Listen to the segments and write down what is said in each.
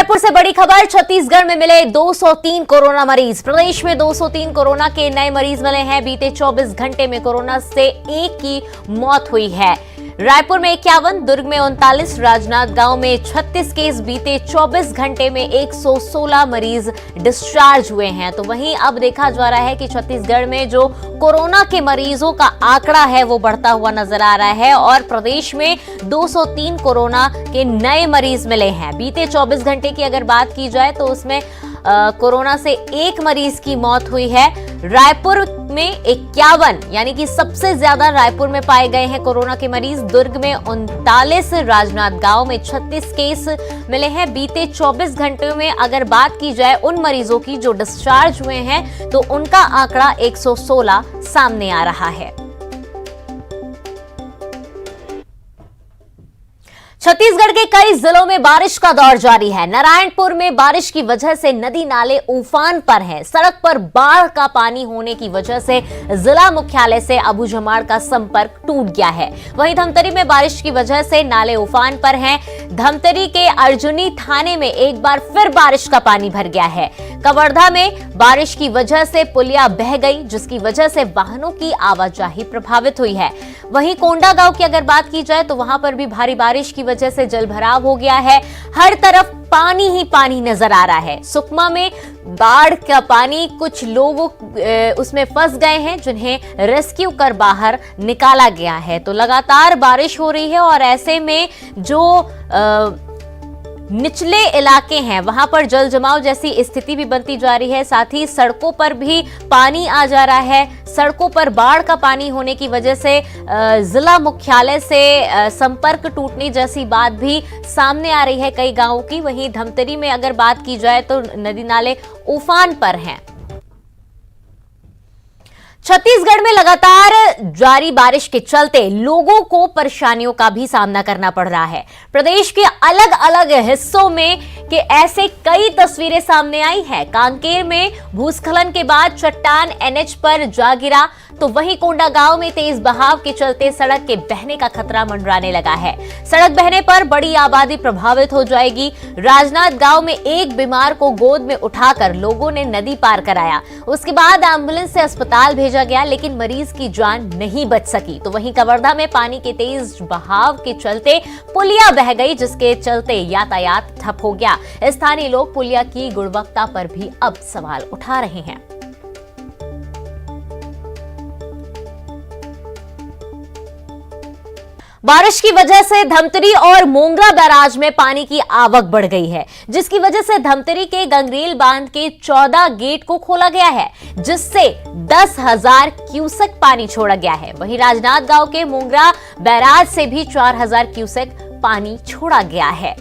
रायपुर से बड़ी खबर, छत्तीसगढ़ में मिले 203 कोरोना मरीज। प्रदेश में 203 कोरोना के नए मरीज मिले हैं। बीते 24 घंटे में कोरोना से एक की मौत हुई है। रायपुर में 51, दुर्ग में 39, राजनांदगांव में 36 केस। बीते 24 घंटे में 116 मरीज डिस्चार्ज हुए हैं। तो वहीं अब देखा जा रहा है कि छत्तीसगढ़ में जो कोरोना के मरीजों का आंकड़ा है वो बढ़ता हुआ नजर आ रहा है और प्रदेश में 203 कोरोना के नए मरीज मिले हैं। बीते 24 घंटे की अगर बात की जाए तो उसमें कोरोना से एक मरीज की मौत हुई है। रायपुर में 51 यानी कि सबसे ज्यादा रायपुर में पाए गए हैं कोरोना के मरीज। दुर्ग में 39, राजनांदगांव में 36 केस मिले हैं। बीते 24 घंटे में अगर बात की जाए उन मरीजों की जो डिस्चार्ज हुए हैं तो उनका आंकड़ा 116 सामने आ रहा है। छत्तीसगढ़ के कई जिलों में बारिश का दौर जारी है। नारायणपुर में बारिश की वजह से नदी नाले उफान पर हैं। सड़क पर बाढ़ का पानी होने की वजह से जिला मुख्यालय से अबूझमाड़ का संपर्क टूट गया है। वहीं धमतरी में बारिश की वजह से नाले उफान पर हैं। धमतरी के अर्जुनी थाने में एक बार फिर बारिश का पानी भर गया है। कवर्धा में बारिश की वजह से पुलिया बह गई, जिसकी वजह से वाहनों की आवाजाही प्रभावित हुई है। वहीं कोंडागांव की अगर बात की जाए तो वहां पर भी भारी बारिश की वजह से जलभराव हो गया है। हर तरफ पानी ही पानी नजर आ रहा है। सुकमा में बाढ़ का पानी, कुछ लोग उसमें फंस गए हैं जिन्हें रेस्क्यू कर बाहर निकाला गया है। तो लगातार बारिश हो रही है और ऐसे में जो निचले इलाके हैं वहां पर जल जमाव जैसी स्थिति भी बनती जा रही है। साथ ही सड़कों पर भी पानी आ जा रहा है। सड़कों पर बाढ़ का पानी होने की वजह से जिला मुख्यालय से संपर्क टूटने जैसी बात भी सामने आ रही है कई गांवों की। वहीं धमतरी में अगर बात की जाए तो नदी नाले उफान पर हैं। छत्तीसगढ़ में लगातार जारी बारिश के चलते लोगों को परेशानियों का भी सामना करना पड़ रहा है। प्रदेश के अलग अलग हिस्सों में के ऐसे कई तस्वीरें सामने आई है। कांकेर में भूस्खलन के बाद चट्टान एनएच पर जा गिरा, तो वहीं कोंडागांव में तेज बहाव के चलते सड़क के बहने का खतरा मंडराने लगा है। सड़क बहने पर बड़ी आबादी प्रभावित हो जाएगी। राजनांदगांव में एक बीमार को गोद में उठाकर लोगों ने नदी पार कराया। उसके बाद एम्बुलेंस से अस्पताल भेजा गया, लेकिन मरीज की जान नहीं बच सकी। तो वहीं कवर्धा में पानी के तेज बहाव के चलते पुलिया बह गई, जिसके चलते यातायात ठप हो गया। स्थानीय लोग पुलिया की गुणवत्ता पर भी अब सवाल उठा रहे हैं। बारिश की वजह से धमतरी और मोंगरा बैराज में पानी की आवक बढ़ गई है, जिसकी वजह से धमतरी के गंगरेल बांध के 14 गेट को खोला गया है, जिससे 10,000 क्यूसेक पानी छोड़ा गया है। वहीं राजनांदगांव के मोंगरा बैराज से भी 4,000 क्यूसेक पानी छोड़ा गया है।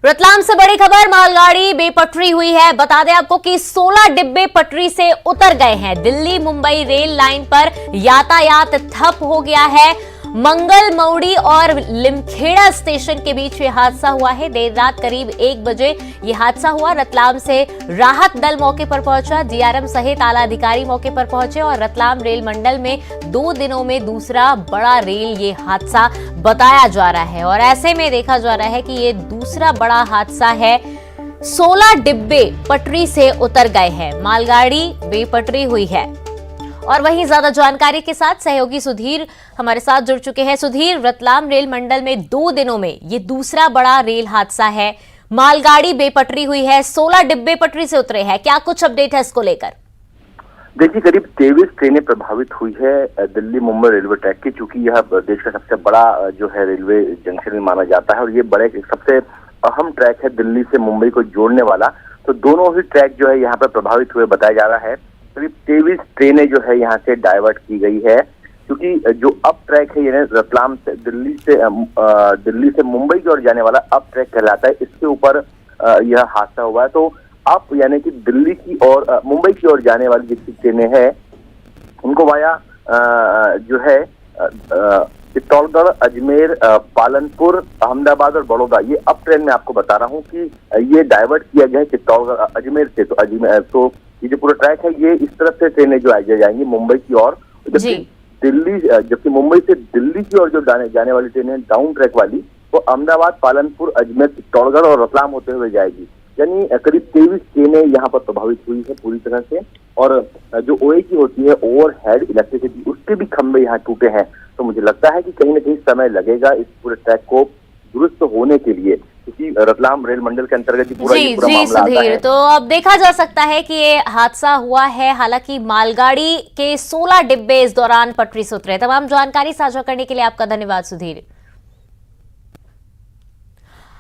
रतलाम से बड़ी खबर, मालगाड़ी बेपटरी हुई है। बता दें आपको कि 16 डिब्बे पटरी से उतर गए हैं। दिल्ली मुंबई रेल लाइन पर यातायात ठप हो गया है। मंगल मौड़ी और लिमखेड़ा स्टेशन के बीच ये हादसा हुआ है। देर रात करीब 1 बजे ये हादसा हुआ। रतलाम से राहत दल मौके पर पहुंचा। डीआरएम सहित आला अधिकारी मौके पर पहुंचे और रतलाम रेल मंडल में 2 दिनों में दूसरा बड़ा रेल ये हादसा बताया जा रहा है। और ऐसे में देखा जा रहा है कि ये दूसरा बड़ा हादसा है। 16 डिब्बे पटरी से उतर गए हैं। मालगाड़ी बेपटरी हुई है। और वहीं ज्यादा जानकारी के साथ सहयोगी सुधीर हमारे साथ जुड़ चुके हैं। सुधीर, रतलाम रेल मंडल में 2 दिनों में ये दूसरा बड़ा रेल हादसा है। मालगाड़ी बेपटरी हुई है, 16 डिब्बे पटरी से उतरे हैं। क्या कुछ अपडेट है इसको लेकर? देखिए, करीब 23 ट्रेनें प्रभावित हुई है दिल्ली मुंबई रेलवे ट्रैक की, क्योंकि यह देश का सबसे बड़ा जो है रेलवे जंक्शन में माना जाता है और ये बड़े सबसे अहम ट्रैक है दिल्ली से मुंबई को जोड़ने वाला। तो दोनों ही ट्रैक जो है यहाँ पर प्रभावित हुए बताया जा रहा है। करीब 23 ट्रेनें जो है यहाँ से डाइवर्ट की गई है, क्योंकि जो अप ट्रैक है यानी रतलाम से दिल्ली से मुंबई की ओर जाने वाला अप ट्रैक कहलाता है, इसके ऊपर यह हादसा हुआ है। तो अप यानी कि दिल्ली की और मुंबई की ओर जाने वाली जितनी ट्रेनें हैं उनको वाया जो है चित्तौड़गढ़, अजमेर, पालनपुर, अहमदाबाद और बड़ौदा, ये अप ट्रेन में आपको बता रहा हूँ कि ये डाइवर्ट किया गया है चित्तौड़गढ़ अजमेर से। तो ये जो पूरा ट्रैक है ये इस तरफ से ट्रेनें जो जाएंगी मुंबई की ओर, जबकि मुंबई से दिल्ली की ओर जो जाने वाली ट्रेन है डाउन ट्रैक वाली, वो अहमदाबाद, पालनपुर, अजमेर, चित्तौड़गढ़ और रतलाम होते हुए जाएगी। यानी करीब 23 ट्रेनें यहाँ पर प्रभावित हुई है पूरी तरह से। और जो ओए की होती है ओवरहेड इलेक्ट्रिसिटी, उसके भी खंभे यहाँ टूटे हैं। तो मुझे लगता है कि कहीं ना कहीं समय लगेगा इस पूरे ट्रैक को दुरुस्त होने के लिए, क्योंकि रतलाम रेल मंडल के अंतर्गत पूरा मामला आता है। तो अब देखा जा सकता है कि ये हादसा हुआ है। हालांकि मालगाड़ी के 16 डिब्बे इस दौरान पटरी से उतरे। तमाम जानकारी साझा करने के लिए आपका धन्यवाद सुधीर।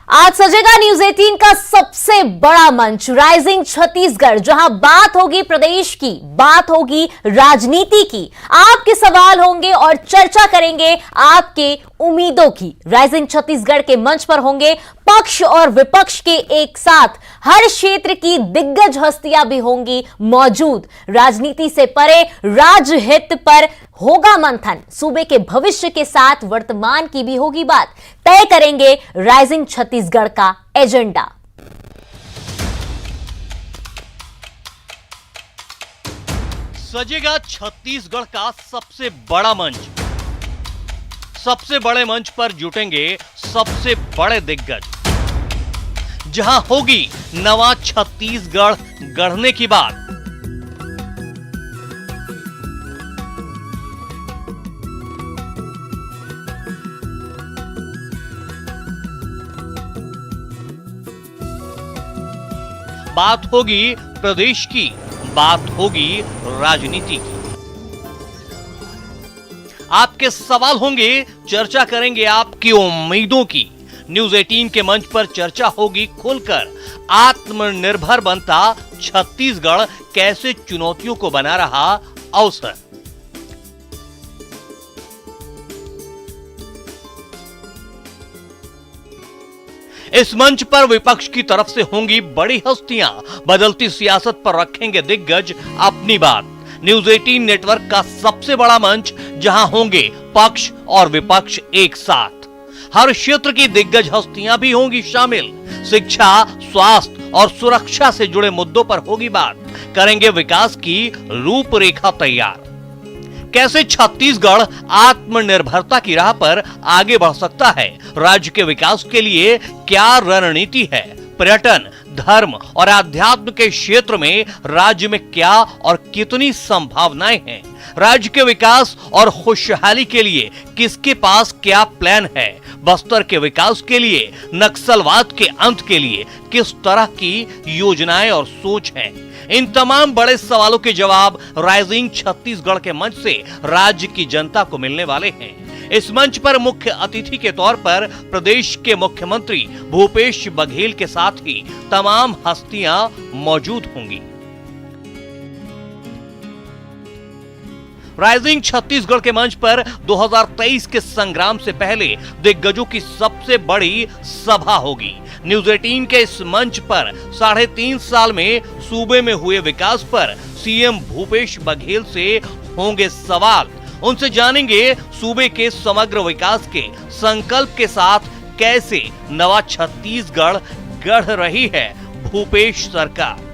आज सजेगा न्यूज 18 का सबसे बड़ा मंच राइजिंग छत्तीसगढ़, जहां बात होगी प्रदेश की, बात होगी राजनीति की, आपके सवाल होंगे और चर्चा करेंगे आपके उम्मीदों की। राइजिंग छत्तीसगढ़ के मंच पर होंगे पक्ष और विपक्ष के एक साथ, हर क्षेत्र की दिग्गज हस्तियां भी होंगी मौजूद। राजनीति से परे राजहित पर होगा मंथन, सूबे के भविष्य के साथ वर्तमान की भी होगी बात। तय करेंगे राइजिंग छत्तीसगढ़ का एजेंडा। सजेगा छत्तीसगढ़ का सबसे बड़ा मंच। सबसे बड़े मंच पर जुटेंगे सबसे बड़े दिग्गज, जहां होगी नवा छत्तीसगढ़ गढ़ने की बात। बात होगी प्रदेश की, बात होगी राजनीति की। आपके सवाल होंगे, चर्चा करेंगे आपकी उम्मीदों की। न्यूज 18 के मंच पर चर्चा होगी खुलकर। आत्मनिर्भर बनता छत्तीसगढ़ कैसे चुनौतियों को बना रहा अवसर। इस मंच पर विपक्ष की तरफ से होंगी बड़ी हस्तियां, बदलती सियासत पर रखेंगे दिग्गज अपनी बात। न्यूज 18 नेटवर्क का सबसे बड़ा मंच, जहां होंगे पक्ष और विपक्ष एक साथ। हर क्षेत्र की दिग्गज हस्तियां भी होंगी शामिल। शिक्षा, स्वास्थ्य और सुरक्षा से जुड़े मुद्दों पर होगी बात। करेंगे विकास की रूपरेखा तैयार। कैसे छत्तीसगढ़ आत्मनिर्भरता की राह पर आगे बढ़ सकता है, राज्य के विकास के लिए क्या रणनीति है, पर्यटन, धर्म और आध्यात्म के क्षेत्र में राज्य में क्या और कितनी संभावनाएं हैं, राज्य के विकास और खुशहाली के लिए किसके पास क्या प्लान है, बस्तर के विकास के लिए, नक्सलवाद के अंत के लिए किस तरह की योजनाएं और सोच है। इन तमाम बड़े सवालों के जवाब राइजिंग छत्तीसगढ़ के मंच से राज्य की जनता को मिलने वाले हैं। इस मंच पर मुख्य अतिथि के तौर पर प्रदेश के मुख्यमंत्री भूपेश बघेल के साथ ही तमाम हस्तियां मौजूद होंगी। राइजिंग छत्तीसगढ़ के मंच पर 2023 के संग्राम से पहले दिग्गजों की सबसे बड़ी सभा होगी। न्यूज 18 के इस मंच पर 3.5 साल में सूबे में हुए विकास पर सीएम भूपेश बघेल से होंगे सवाल। उनसे जानेंगे सूबे के समग्र विकास के संकल्प के साथ कैसे नवा छत्तीसगढ़ गढ़ रही है भूपेश सरकार।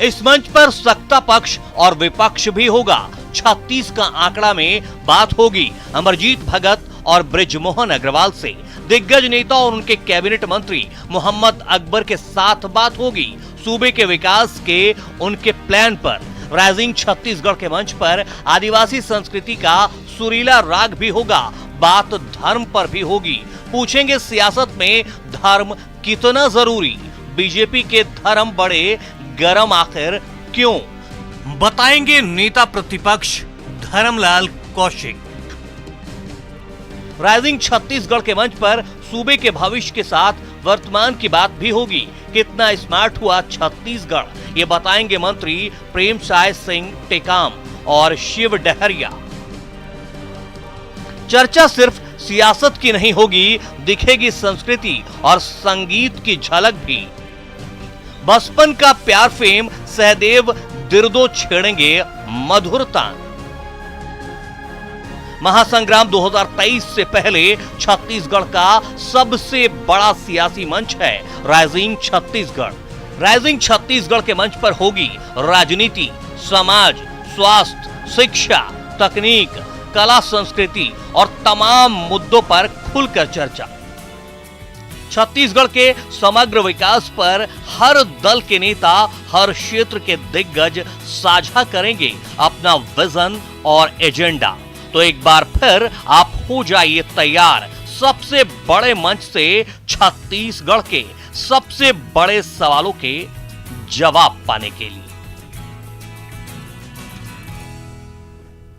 इस मंच पर सत्ता पक्ष और विपक्ष भी होगा। 36 का आंकड़ा में बात होगी अमरजीत भगत और बृजमोहन अग्रवाल से। दिग्गज नेता और उनके कैबिनेट मंत्री मोहम्मद अकबर के साथ बात होगी सूबे के विकास के उनके प्लान पर। राइजिंग छत्तीसगढ़ के मंच पर आदिवासी संस्कृति का सुरीला राग भी होगा। बात धर्म पर भी होगी। पूछेंगे सियासत में धर्म कितना जरूरी, बीजेपी के धर्म बड़े गरम आखिर क्यों, बताएंगे नेता प्रतिपक्ष धर्मलाल कौशिक। राइजिंग छत्तीसगढ़ के मंच पर सूबे के भविष्य के साथ वर्तमान की बात भी होगी। कितना स्मार्ट हुआ छत्तीसगढ़, ये बताएंगे मंत्री प्रेमसाय सिंह टेकाम और शिव डहरिया। चर्चा सिर्फ सियासत की नहीं होगी, दिखेगी संस्कृति और संगीत की झलक भी। बचपन का प्यार फेम सहदेव दिर्दो छेड़ेंगे मधुरता। महासंग्राम 2023 से पहले छत्तीसगढ़ का सबसे बड़ा सियासी मंच है राइजिंग छत्तीसगढ़। राइजिंग छत्तीसगढ़ के मंच पर होगी राजनीति, समाज, स्वास्थ्य, शिक्षा, तकनीक, कला, संस्कृति और तमाम मुद्दों पर खुलकर चर्चा। छत्तीसगढ़ के समग्र विकास पर हर दल के नेता, हर क्षेत्र के दिग्गज साझा करेंगे अपना विजन और एजेंडा। तो एक बार फिर आप हो जाइए तैयार सबसे बड़े मंच से छत्तीसगढ़ के सबसे बड़े सवालों के जवाब पाने के लिए।